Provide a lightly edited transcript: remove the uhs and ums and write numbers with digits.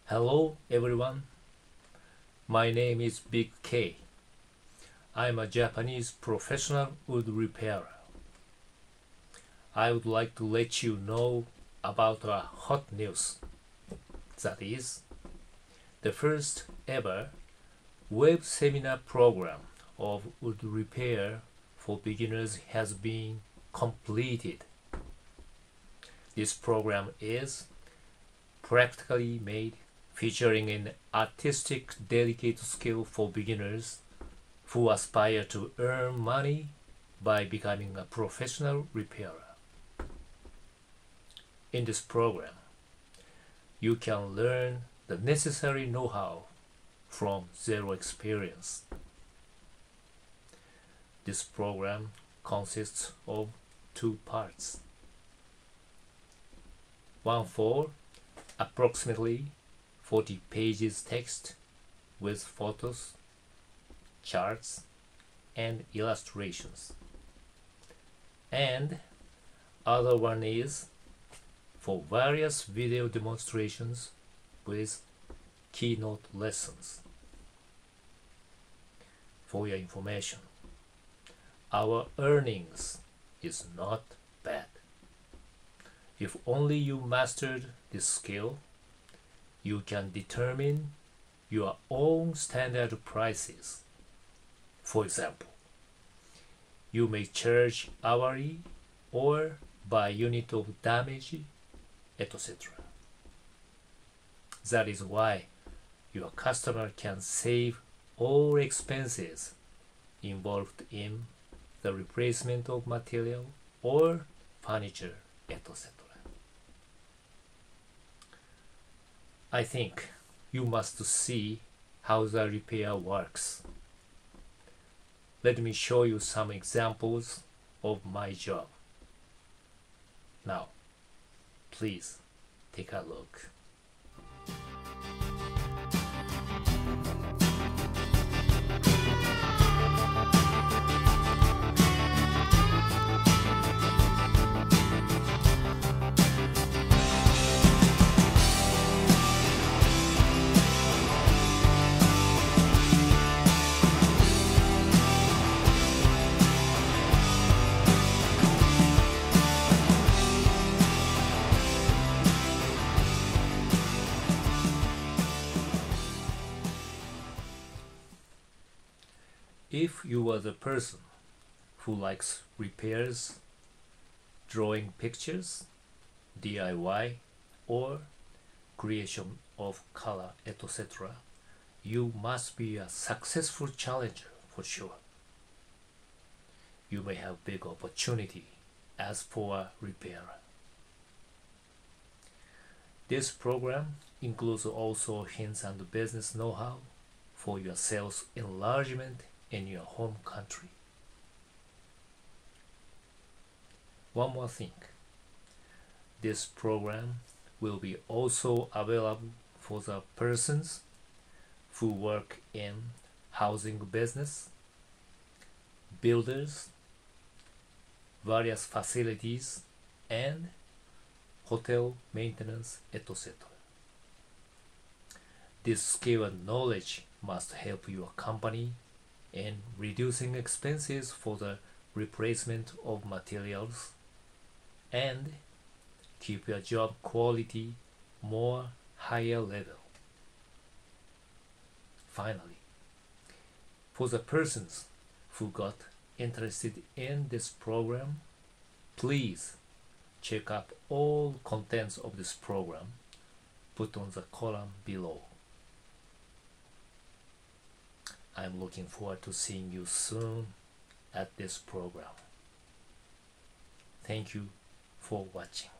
Hello everyone, my name is Big K. I'm a Japanese professional wood repairer. I would like to let you know about a hot news. That is, the first ever web seminar program of wood repair for beginners has been completed. This program is practically made, featuring an artistic, delicate skill for beginners who aspire to earn money by becoming a professional repairer. In this program, you can learn the necessary know-how from zero experience. This program consists of two parts. One for approximately 40 pages text with photos, charts, and illustrations. And other one is for various video demonstrations with keynote lessons. For your information, our earnings is not bad. If only you mastered this skill, you can determine your own standard prices. For example, you may charge hourly or by unit of damage, etc. That is why your customer can save all expenses involved in the replacement of material or furniture, etc. I think you must see how the repair works. Let me show you some examples of my job. Now, please take a look. If you are the person who likes repairs, drawing pictures, DIY, or creation of color, etc., you must be a successful challenger for sure. You may have big opportunity as for a repairer. This program includes also hints and business know-how for your sales enlargement in your home country. One more thing, this program will be also available for the persons who work in housing business, builders, various facilities, and hotel maintenance, etc. This skill and knowledge must help your company in reducing expenses for the replacement of materials and keep your job quality more higher level. Finally, for the persons who got interested in this program, please check out all contents of this program put on the column below. I'm looking forward to seeing you soon at this program. Thank you for watching.